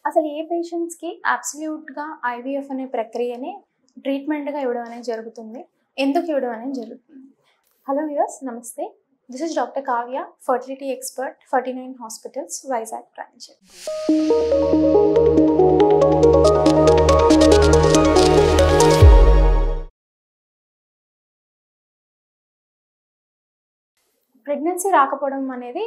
అసలు ఏ పేషెంట్స్‌కి అబ్సల్యూట్‌గా ఐవీఎఫ్ అనే ప్రక్రియని ట్రీట్మెంట్‌గా ఇవ్వడం అనేది జరుగుతుంది? ఎందుకు ఇవ్వడం అనేది జరుగుతుంది? హలో వ్యూయర్స్ నమస్తే. This is doctor Kavya, fertility expert, 49 hospitals, Vizag branch. Pregnancy రాకపోవడం అనేది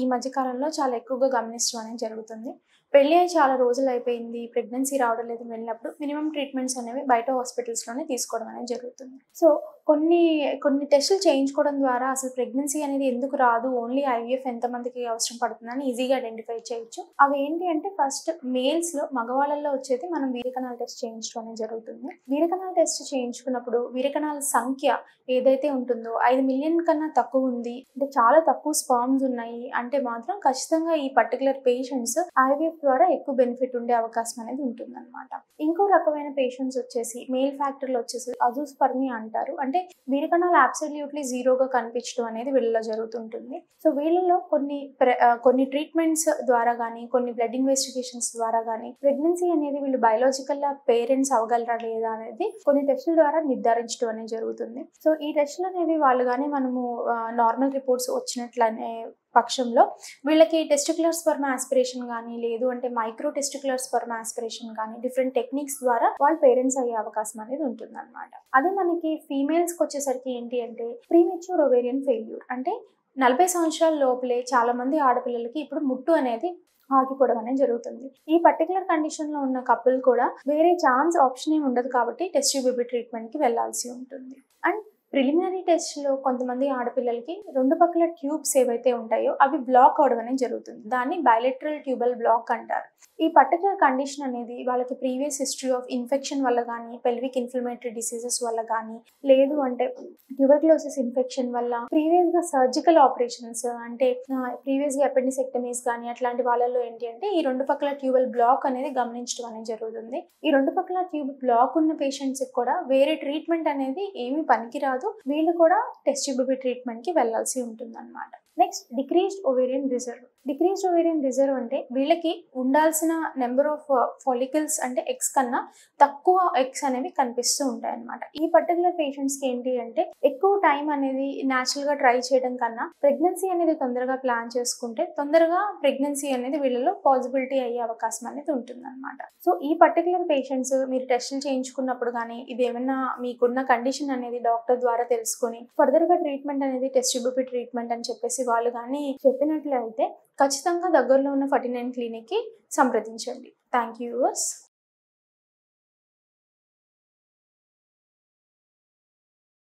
ఈ మధ్య కాలంలో చాలా ఎక్కువగా గమనించడం అనేది జరుగుతుంది. పెళ్లి అయి చాలా రోజులు అయిపోయింది, ప్రెగ్నెన్సీ రావడం లేదు వెళ్ళినప్పుడు మినిమమ్ ట్రీట్మెంట్స్ అనేవి బయట హాస్పిటల్స్‌లోనే తీసుకోవడం అనేది జరుగుతుంది. సో, కొన్ని టెస్టులు చేయించుకోవడం ద్వారా అసలు ప్రెగ్నెన్సీ అనేది ఎందుకు రాదు, ఓన్లీ ఐవీఎఫ్ ఎంతమందికి అవసరం పడుతుందని ఈజీగా ఐడెంటిఫై చేయొచ్చు. అవి ఏంటి అంటే ఫస్ట్ మేల్స్‌లో మగవాళ్ళలో వచ్చేది మనం వీర్యకణాల టెస్ట్ చేయించడం అనేది జరుగుతుంది. వీర్యకణాల టెస్ట్ చేయించుకున్నప్పుడు వీర్యకణాల సంఖ్య ఏదైతే ఉంటుందో 5 మిలియన్ కన్నా తక్కువ ఉంది, అంటే చాలా తక్కువ స్పర్మ్స్ ఉన్నాయి అంటే మాత్రం ఖచ్చితంగా ఈ పర్టికులర్ పేషెంట్స్ ఐవీఎఫ్ ద్వారా ఎక్కువ బెనిఫిట్ ఉండే అవకాశం అనేది ఉంటుందన్నమాట. ఇంకో రకమైన పేషెంట్స్ వచ్చేసి మేల్ ఫ్యాక్టర్లు వచ్చేసి అజూస్పర్మియా అంటారు. అంటే వీర్యకణాలు అబ్సల్యూట్లీ జీరోగా కనిపించడం అనేది వీళ్ళలో జరుగుతుంటుంది. సో వీళ్ళలో కొన్ని ట్రీట్మెంట్స్ ద్వారా కానీ కొన్ని బ్లడ్ ఇన్వెస్టిగేషన్స్ ద్వారా కానీ ప్రెగ్నెన్సీ అనేది వీళ్ళు బయోలాజికల్ పేరెంట్స్ అవ్వగలరా లేదా అనేది కొన్ని టెస్టుల ద్వారా నిర్ధారించడం అనేది జరుగుతుంది. సో ఈ టెస్టులు అనేవి వాళ్ళు కానీ మనము నార్మల్ రిపోర్ట్స్ వచ్చినట్లనే పక్షంలో వీళ్ళకి టెస్టిక్యులర్ స్పెర్మ్ ఆస్పిరేషన్ కానీ లేదు అంటే మైక్రో టెస్టిక్యులర్ స్పెర్మ్ ఆస్పిరేషన్ కానీ డిఫరెంట్ టెక్నిక్స్ ద్వారా వాళ్ళు పేరెంట్స్ అయ్యే అవకాశం అనేది ఉంటుందన్నమాట. అదే మనకి ఫీమేల్స్కి వచ్చేసరికి ఏంటి అంటే ప్రీమెచ్యూర్ ఓవేరియన్ ఫెయిల్యూర్, అంటే 40 సంవత్సరాల లోపలే చాలా మంది ఆడపిల్లలకి ఇప్పుడు ముట్టు అనేది ఆగిపోవడం అనేది జరుగుతుంది. ఈ పర్టికులర్ కండిషన్లో ఉన్న కపుల్ కూడా వేరే ఛాన్స్ ఆప్షన్ ఏమి ఉండదు కాబట్టి టెస్ట్ ట్యూబ్ ట్రీట్మెంట్కి వెళ్లాల్సి ఉంటుంది. అండ్ ప్రిలిమినరీ టెస్ట్లో కొంతమంది ఆడపిల్లలకి రెండు పక్కల ట్యూబ్స్ ఏవైతే ఉంటాయో అవి బ్లాక్ అవడం అనేది జరుగుతుంది. దాన్ని బైలేటరల్ ట్యూబల్ బ్లాక్ అంటారు. ఈ పర్టికులర్ కండిషన్ అనేది వాళ్ళకి ప్రీవియస్ హిస్టరీ ఆఫ్ ఇన్ఫెక్షన్ వల్ల కానీ, పెల్విక్ ఇన్ఫ్లమేటరీ డిసీజెస్ వల్ల కానీ, లేదు అంటే ట్యూబర్క్లోసిస్ ఇన్ఫెక్షన్ వల్ల, ప్రీవియస్గా సర్జికల్ ఆపరేషన్స్ అంటే ప్రీవియస్గా అపెండిసెక్టమీస్ కానీ అట్లాంటి వాళ్ళలో ఏంటి అంటే ఈ రెండు పక్కల ట్యూబల్ బ్లాక్ అనేది గమనించడం అనేది జరుగుతుంది. ఈ రెండు పక్కల ట్యూబ్ బ్లాక్ ఉన్న పేషెంట్స్కి కూడా వేరే ట్రీట్మెంట్ అనేది ఏమీ పనికిరాదు. వీళ్ళు కూడా టెస్ట్ ట్యూబ్ ట్రీట్మెంట్కి వెళ్లాల్సి ఉంటుంది అన్నమాట. Next decreased ovarian reserve. Decreased ovarian reserve అంటే వీళ్ళకి ఉండాల్సిన నెంబర్ ఆఫ్ ఫాలికల్స్ అంటే ఎగ్స్ కన్నా తక్కువ ఎగ్స్ అనేవి కనిపిస్తూ ఉంటాయి అన్నమాట. ఈ పర్టికులర్ పేషెంట్స్కి ఏంటి అంటే ఎక్కువ టైం అనేది న్యాచురల్గా ట్రై చేయడం కన్నా ప్రెగ్నెన్సీ అనేది తొందరగా ప్లాన్ చేసుకుంటే తొందరగా ప్రెగ్నెన్సీ అనేది వీళ్ళలో పాసిబిలిటీ అయ్యే అవకాశం అనేది ఉంటుంది అనమాట. సో ఈ పర్టికులర్ పేషెంట్స్ మీరు టెస్టులు చేయించుకున్నప్పుడు కానీ ఇది ఏమైనా మీకున్న కండిషన్ అనేది డాక్టర్ ద్వారా తెలుసుకొని ఫర్దర్గా ట్రీట్మెంట్ అనేది టెస్ట్ ట్యూబ్ ట్రీట్మెంట్ అని చెప్పేసి వాళ్ళు కానీ చెప్పినట్లయితే ఖచ్చితంగా దగ్గరలో ఉన్న 49 క్లినిక్కి సంప్రదించండి. Thank you viewers.